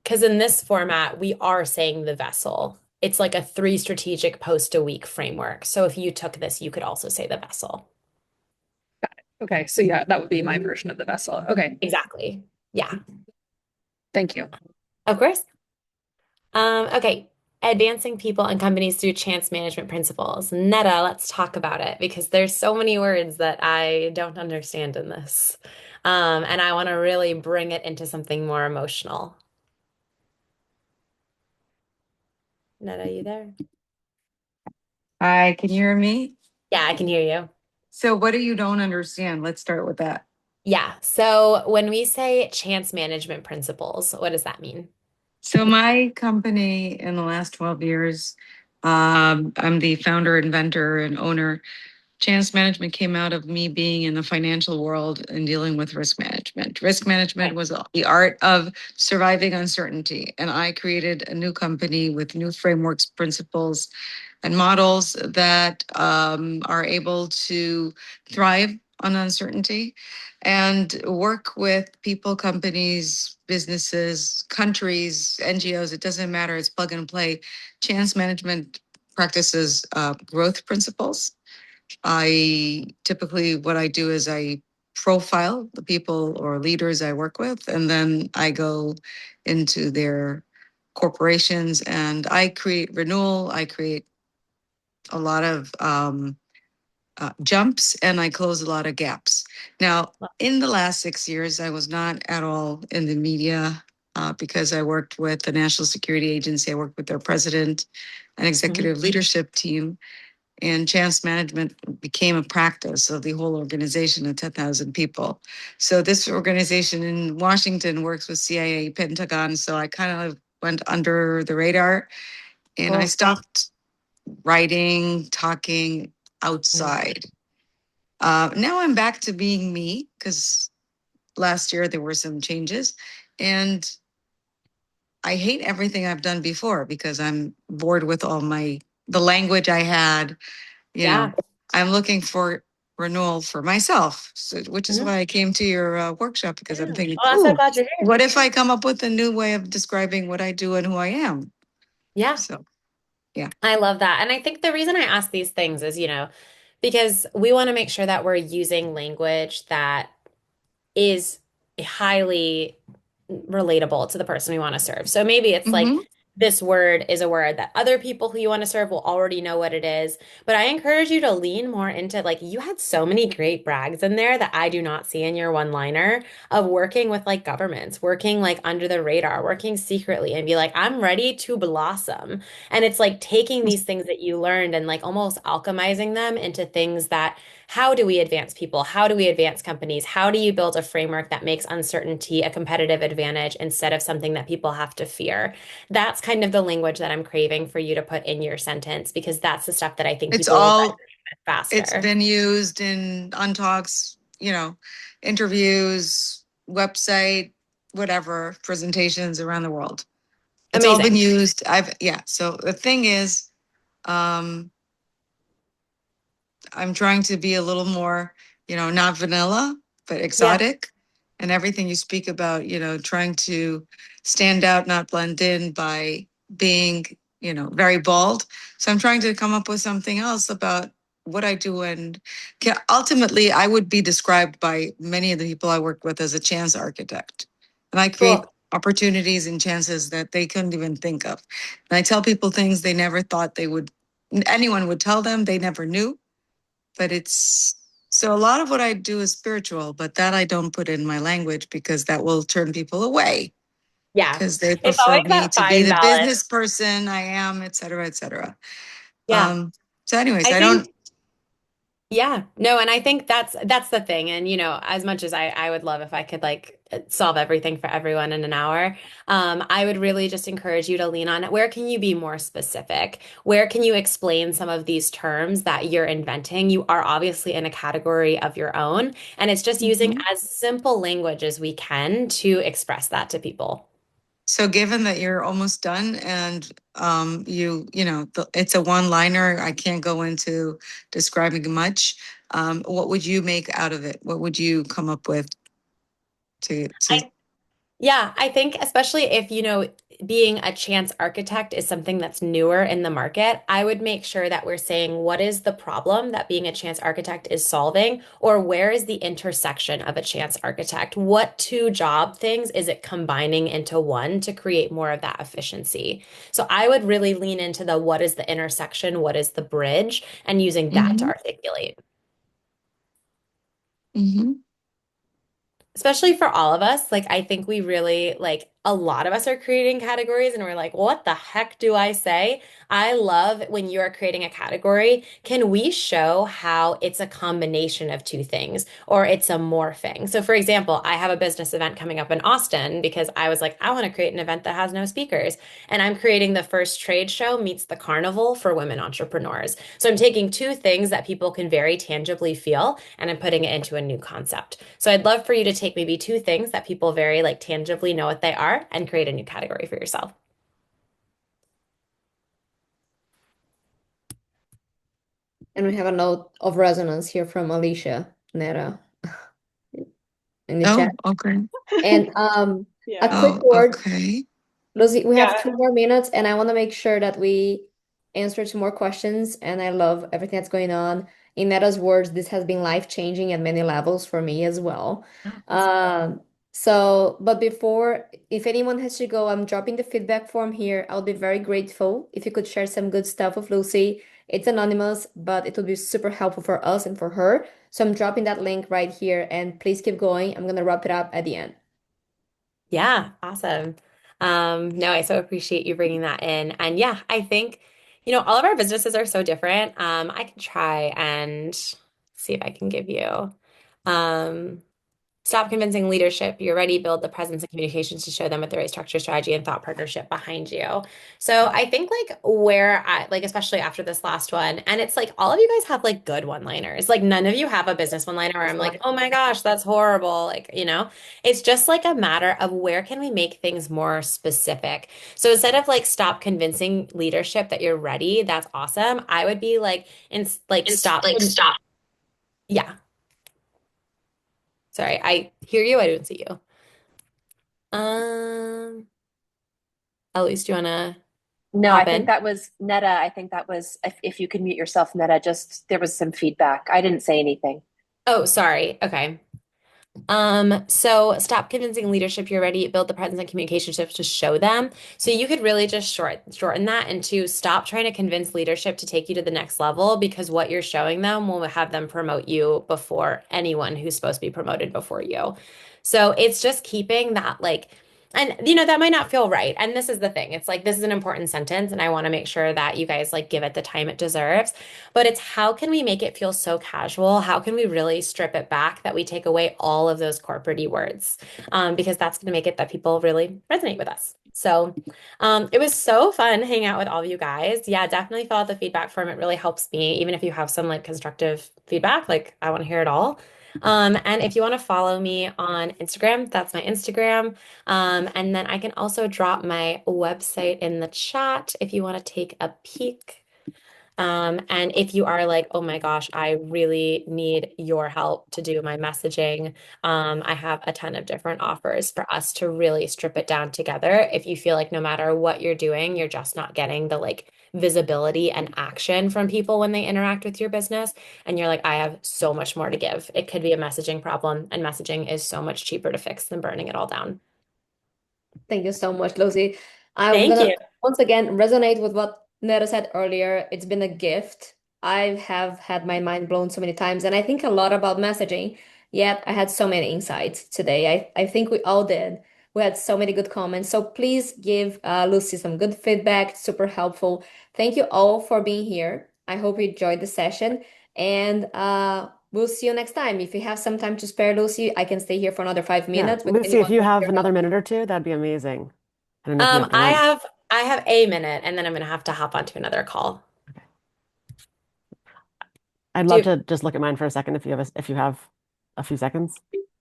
Because in this format, we are saying the vessel. It's like a 3 strategic post a week framework. So if you took this, you could also say the vessel. Okay, so yeah, that would be my version of the vessel. Okay, Exactly. Yeah, thank you. of course. Okay. Advancing people and companies through chance management principles. Netta, let's talk about it because there's so many words that I don't understand in this. And I want to really bring it into something more emotional. Netta, you there? Hi, can you hear me? Yeah, I can hear you. So what do you don't understand? Let's start with that. Yeah. So when we say chance management principles, what does that mean? So my company in the last 12 years, I'm the founder, inventor, and owner. Chance management came out of me being in the financial world and dealing with risk management. Risk management Okay. was the art of surviving uncertainty. And I created a new company with new frameworks, principles, and models that are able to thrive on uncertainty and work with people, companies, businesses, countries, NGOs. It doesn't matter. It's plug and play. Chance management practices growth principles. What I do is I profile the people or leaders I work with, and then I go into their corporations and I create renewal. I create a lot of jumps and I close a lot of gaps. Now, in the last 6 years, I was not at all in the media because I worked with the National Security Agency. I worked with their president and executive leadership team. And chance management became a practice of the whole organization of 10,000 people. So this organization in Washington works with CIA, Pentagon. So I kind of went under the radar and I Cool. stopped writing, talking outside. Now I'm back to being me because last year there were some changes and I hate everything I've done before because I'm bored with the language I had. Yeah. I'm looking for renewal for myself, which is Mhm. why I came to your workshop because I'm Yeah. thinking, Well, I'm so glad you're here. what if I come up with a new way of describing what I do and who I am? Yeah. So, yeah. I love that. And I think the reason I ask these things is, because we want to make sure that we're using language that is highly relatable to the person we want to serve. So maybe it's like Mm-hmm. this word is a word that other people who you want to serve will already know what it is. But I encourage you to lean more into like you had so many great brags in there that I do not see in your one-liner of working with like governments, working like under the radar, working secretly and be like, I'm ready to blossom. And it's like taking these things that you learned and like almost alchemizing them into things that how do we advance people? How do we advance companies? How do you build a framework that makes uncertainty a competitive advantage instead of something that people have to fear? That's kind of the language that I'm craving for you to put in your sentence because that's the stuff that I think It's people will all, resonate with it's faster. been used on talks, interviews, website, whatever, presentations around the world. It's all been Amazing. used. Yeah. So the thing is, um, I'm trying to be a little more, not vanilla, but Yeah. exotic. And everything you speak about, trying to stand out, not blend in by being, very bold. So I'm trying to come up with something else about what I do. And ultimately, I would be described by many of the people I work with as a chance architect. And I create Cool. opportunities and chances that they couldn't even think of. And I tell people things they never thought anyone would tell them, they never knew, but so a lot of what I do is spiritual, but that I don't put in my language because that will turn people away. Yeah. because they It's prefer always me that to be fine the balance. business person I am, et cetera, et cetera. Yeah. So anyways, I I think don't, Yeah, no, and I think that's the thing. And as much as I would love if I could like solve everything for everyone in an hour, I would really just encourage you to lean on it. Where can you be more specific? Where can you explain some of these terms that you're inventing? You are obviously in a category of your own, and it's just using Mhm. as simple language as we can to express that to people. So given that you're almost done and it's a one-liner, I can't go into describing much. What would you make out of it? What would you come up with to Yeah, I think especially if, being a chance architect is something that's newer in the market, I would make sure that we're saying what is the problem that being a chance architect is solving, or where is the intersection of a chance architect? What two job things is it combining into one to create more of that efficiency? So I would really lean into the what is the intersection, what is the bridge, and using that to Mhm, articulate. mhm. Especially for all of us, like I think we really like a lot of us are creating categories and we're like, what the heck do I say? I love when you're creating a category. Can we show how it's a combination of two things or it's a morphing? So, for example, I have a business event coming up in Austin because I was like, I want to create an event that has no speakers. And I'm creating the first trade show meets the carnival for women entrepreneurs. So, I'm taking two things that people can very tangibly feel and I'm putting it into a new concept. So I'd love for you to take maybe two things that people very like tangibly know what they are and create a new category for yourself. And we have a note of resonance here from Alicia Nera in the chat. Oh, okay. And a Yeah. quick Oh, word, okay. Lucy, we have Yeah. 2 more minutes, and I want to make sure that we answer 2 more questions. And I love everything that's going on. In Neta's words, this has been life-changing at many levels for me as well. But before, if anyone has to go, I'm dropping the feedback form here. I'll be very grateful if you could share some good stuff with Lucy. It's anonymous, but it would be super helpful for us and for her. So I'm dropping that link right here, and please keep going. I'm gonna wrap it up at the end. Yeah, awesome. No, I so appreciate you bringing that in. And yeah, I think, all of our businesses are so different. I can try and see if I can give you. Um, Stop convincing leadership. You're ready. Build the presence and communications to show them with the right structure, strategy, and thought partnership behind you. So I think like where I like, especially after this last one, and it's like all of you guys have like good one-liners. Like none of you have a business one-liner where I'm like, oh my gosh, that's horrible. Like, it's just like a matter of where can we make things more specific. So instead of like stop convincing leadership that you're ready, that's awesome. I would be like, stop. Yeah. Sorry, I hear you. I don't see you. Um, Elise, do you wanna No, I hop think in? that was Netta. I think that was, if you could mute yourself, Netta, just there was some feedback. I didn't say anything. Oh, sorry. Okay. So stop convincing leadership you're ready, build the presence and communication shifts to show them. So you could really just shorten that into stop trying to convince leadership to take you to the next level because what you're showing them will have them promote you before anyone who's supposed to be promoted before you. So it's just keeping that like and that might not feel right. And this is the thing. It's like this is an important sentence and I want to make sure that you guys like give it the time it deserves. But it's how can we make it feel so casual? How can we really strip it back that we take away all of those corporate words? Because that's going to make it that people really resonate with us. So it was so fun hanging out with all of you guys. Yeah, definitely fill out the feedback form. It really helps me, even if you have some like constructive feedback, like I want to hear it all. And if you want to follow me on Instagram, that's my Instagram. And then I can also drop my website in the chat if you want to take a peek. And if you are like, oh my gosh, I really need your help to do my messaging, I have a ton of different offers for us to really strip it down together. If you feel like no matter what you're doing, you're just not getting the like visibility and action from people when they interact with your business, and you're like, I have so much more to give. It could be a messaging problem, and messaging is so much cheaper to fix than burning it all down. Thank you so much, Lucy. I'm Thank gonna you. once again resonate with what Netta said earlier. It's been a gift. I have had my mind blown so many times, and I think a lot about messaging, yet I had so many insights today. I think we all did. We had so many good comments. So please give Lucy some good feedback, super helpful. Thank you all for being here. I hope you enjoyed the session. And we'll see you next time. If you have some time to spare, Lucy, I can stay here for another 5 minutes with Lucy, if anyone you who's have here. another minute or two, that'd be amazing. I don't know if you have I that. have a minute and then I'm gonna have to hop onto another call. I'd love Do to just look at mine for a second if you have a few seconds.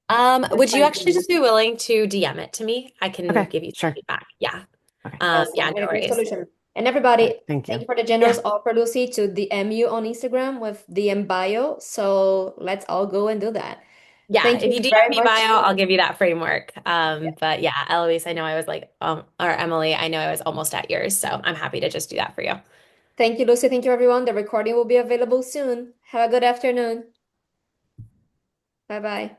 would you fine. actually just be willing to DM it to me? I can Okay, give you some sure. feedback. Yeah. Okay. Yes, Yeah, sounds like no a great worries. solution. And All everybody, right, thank thank you. you for the Yeah. generous offer, Lucy, to DM you on Instagram with DM bio. So let's all go and do that. Yeah, Thank if you you DM very me much. bio, I'll give you that framework. But yeah, Eloise, I know I was like, or Emily, I know I was almost at yours, so I'm happy to just do that for you. Thank you, Lucy. Thank you, everyone. The recording will be available soon. Have a good afternoon. Bye bye.